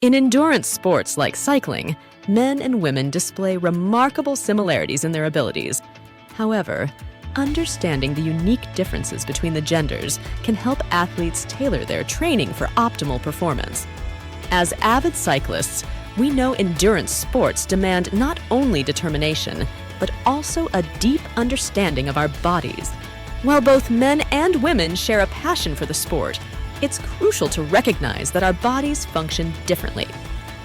In endurance sports like cycling, men and women display remarkable similarities in their abilities. However, understanding the unique differences between the genders can help athletes tailor their training for optimal performance. As avid cyclists, we know endurance sports demand not only determination, but also a deep understanding of our bodies. While both men and women share a passion for the sport, it's crucial to recognize that our bodies function differently.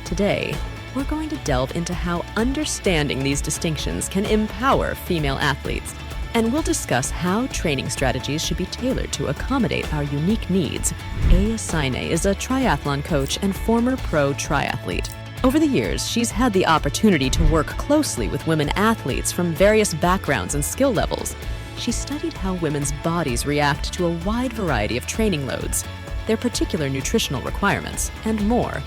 Today, we're going to delve into how understanding these distinctions can empower female athletes, and we'll discuss how training strategies should be tailored to accommodate our unique needs. Aya Sine is a triathlon coach and former pro triathlete. Over the years, she's had the opportunity to work closely with women athletes from various backgrounds and skill levels. She studied how women's bodies react to a wide variety of training loads, their particular nutritional requirements, and more.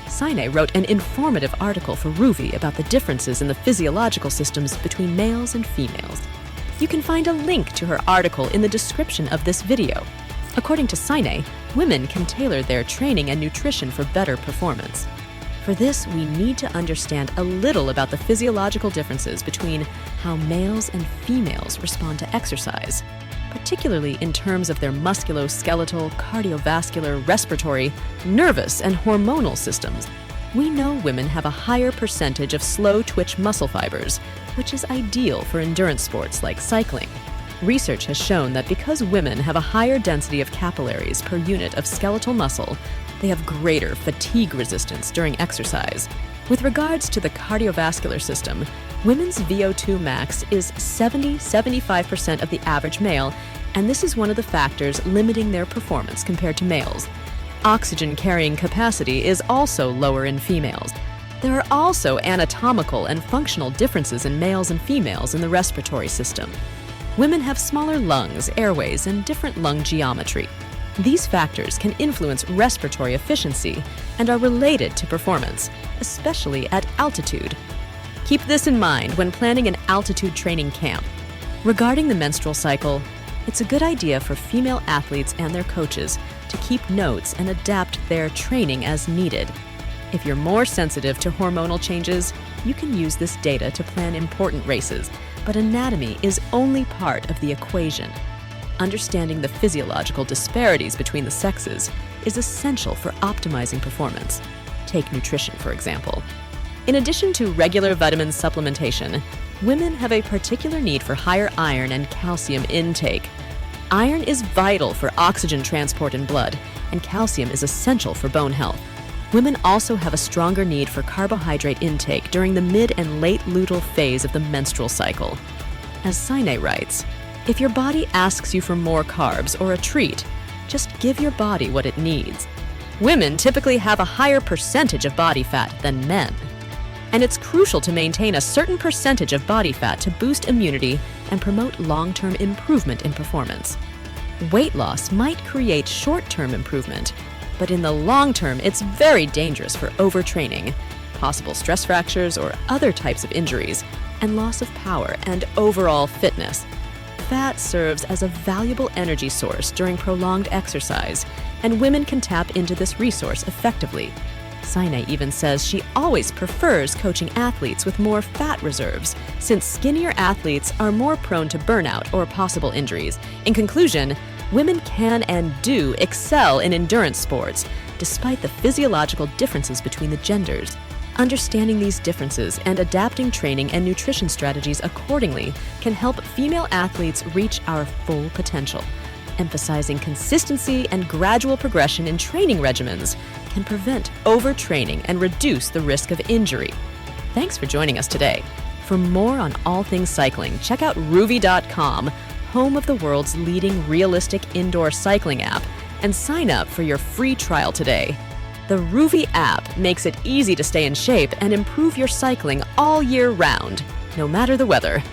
Sine wrote an informative article for ROUVY about the differences in the physiological systems between males and females. You can find a link to her article in the description of this video. According to Sine, women can tailor their training and nutrition for better performance. For this, we need to understand a little about the physiological differences between how males and females respond to exercise, particularly in terms of their musculoskeletal, cardiovascular, respiratory, nervous, and hormonal systems. We know women have a higher percentage of slow-twitch muscle fibers, which is ideal for endurance sports like cycling. Research has shown that because women have a higher density of capillaries per unit of skeletal muscle, they have greater fatigue resistance during exercise. With regards to the cardiovascular system, women's VO2 max is 70–75% of the average male, and this is one of the factors limiting their performance compared to males. Oxygen carrying capacity is also lower in females. There are also anatomical and functional differences in males and females in the respiratory system. Women have smaller lungs, airways, and different lung geometry. These factors can influence respiratory efficiency and are related to performance, especially at altitude. Keep this in mind when planning an altitude training camp. Regarding the menstrual cycle, it's a good idea for female athletes and their coaches to keep notes and adapt their training as needed. If you're more sensitive to hormonal changes, you can use this data to plan important races, but anatomy is only part of the equation. Understanding the physiological disparities between the sexes is essential for optimizing performance. Take nutrition, for example. In addition to regular vitamin supplementation, women have a particular need for higher iron and calcium intake. Iron is vital for oxygen transport in blood, and calcium is essential for bone health. Women also have a stronger need for carbohydrate intake during the mid and late luteal phase of the menstrual cycle. As Sine writes, if your body asks you for more carbs or a treat, just give your body what it needs. Women typically have a higher percentage of body fat than men, and it's crucial to maintain a certain percentage of body fat to boost immunity and promote long-term improvement in performance. Weight loss might create short-term improvement, but in the long term, it's very dangerous for overtraining, possible stress fractures or other types of injuries, and loss of power and overall fitness. Fat serves as a valuable energy source during prolonged exercise, and women can tap into this resource effectively. Sine even says she always prefers coaching athletes with more fat reserves, since skinnier athletes are more prone to burnout or possible injuries. In conclusion, women can and do excel in endurance sports, despite the physiological differences between the genders. Understanding these differences and adapting training and nutrition strategies accordingly can help female athletes reach our full potential. Emphasizing consistency and gradual progression in training regimens can prevent overtraining and reduce the risk of injury. Thanks for joining us today. For more on all things cycling, check out ROUVY.com, home of the world's leading realistic indoor cycling app, and sign up for your free trial today. The ROUVY app makes it easy to stay in shape and improve your cycling all year round, no matter the weather.